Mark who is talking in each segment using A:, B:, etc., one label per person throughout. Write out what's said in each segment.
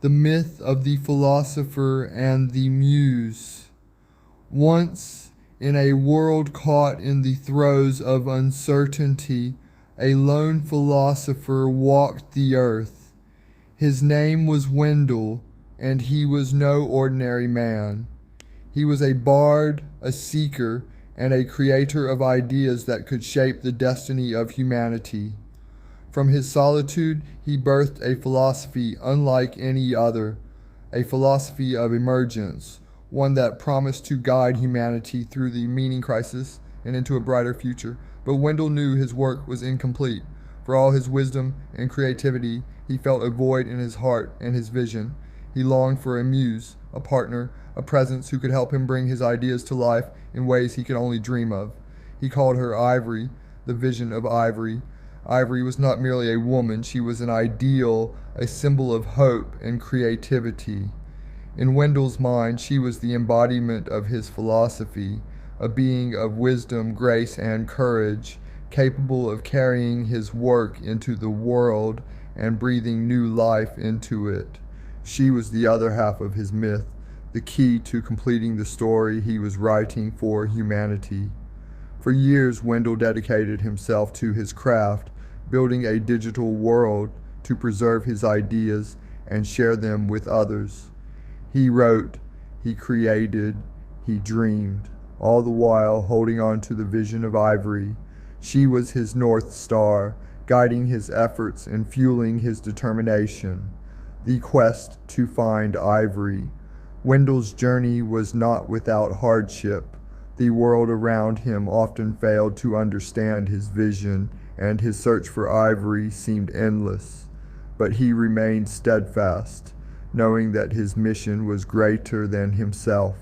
A: The myth of the philosopher and the muse. Once, in a world caught in the throes of uncertainty, a lone philosopher walked the earth. His name was Wendell, and he was no ordinary man. He was a bard, a seeker, and a creator of ideas that could shape the destiny of humanity. From his solitude, he birthed a philosophy unlike any other, a philosophy of emergence, one that promised to guide humanity through the meaning crisis and into a brighter future. But Wendell knew his work was incomplete. For all his wisdom and creativity, he felt a void in his heart and his vision. He longed for a muse, a partner, a presence who could help him bring his ideas to life in ways he could only dream of. He called her Ivory, the vision of Ivory. Ivory was not merely a woman, she was an ideal, a symbol of hope and creativity. In Wendell's mind, she was the embodiment of his philosophy, a being of wisdom, grace, and courage, capable of carrying his work into the world and breathing new life into it. She was the other half of his myth, the key to completing the story he was writing for humanity. For years, Wendell dedicated himself to his craft, building a digital world to preserve his ideas and share them with others. He wrote, he created, he dreamed, all the while holding on to the vision of Ivory. She was his North Star, guiding his efforts and fueling his determination. The quest to find Ivory. Wendell's journey was not without hardship. The world around him often failed to understand his vision, and his search for Ivory seemed endless. But he remained steadfast, knowing that his mission was greater than himself.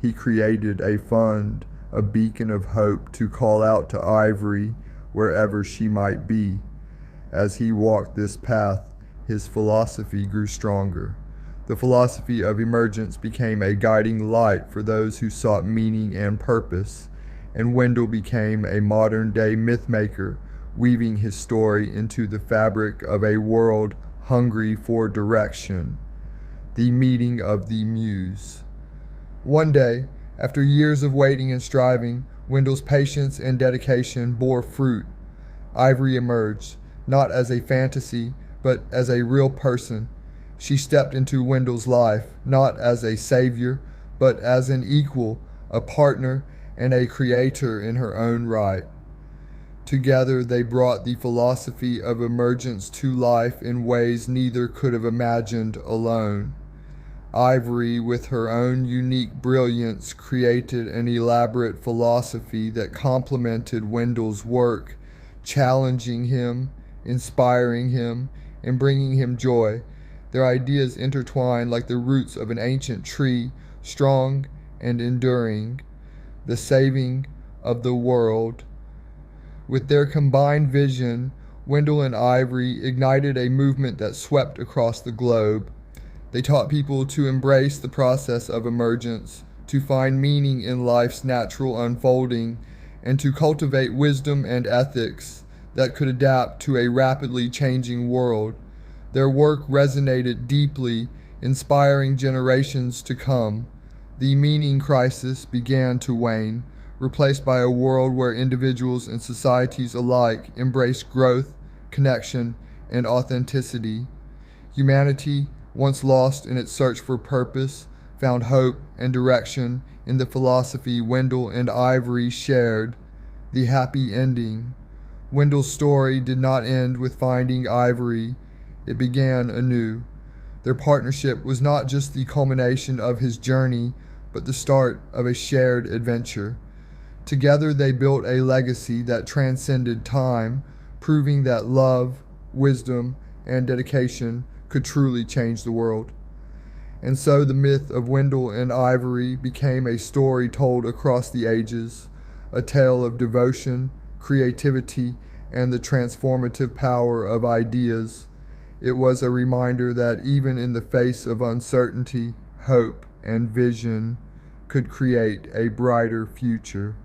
A: He created a fund, a beacon of hope to call out to Ivory wherever she might be. As he walked this path, his philosophy grew stronger. The philosophy of emergence became a guiding light for those who sought meaning and purpose, and Wendell became a modern-day mythmaker, weaving his story into the fabric of a world hungry for direction. The meeting of the muse. One day, after years of waiting and striving, Wendell's patience and dedication bore fruit. Ivory emerged, not as a fantasy, but as a real person. She stepped into Wendell's life, not as a savior, but as an equal, a partner, and a creator in her own right. Together they brought the philosophy of emergence to life in ways neither could have imagined alone. Ivory, with her own unique brilliance, created an elaborate philosophy that complemented Wendell's work, challenging him, inspiring him, and bringing him joy. Their ideas intertwined like the roots of an ancient tree, strong and enduring. The saving of the world. With their combined vision, Wendell and Ivory ignited a movement that swept across the globe. They taught people to embrace the process of emergence, to find meaning in life's natural unfolding, and to cultivate wisdom and ethics that could adapt to a rapidly changing world. Their work resonated deeply, inspiring generations to come. The meaning crisis began to wane, replaced by a world where individuals and societies alike embrace growth, connection, and authenticity. Humanity, once lost in its search for purpose, found hope and direction in the philosophy Wendell and Ivory shared, the happy ending. Wendell's story did not end with finding Ivory. It began anew. Their partnership was not just the culmination of his journey, but the start of a shared adventure. Together they built a legacy that transcended time, proving that love, wisdom, and dedication could truly change the world. And so the myth of Wendell and Ivory became a story told across the ages, a tale of devotion, creativity, and the transformative power of ideas. It was a reminder that even in the face of uncertainty, hope and vision could create a brighter future.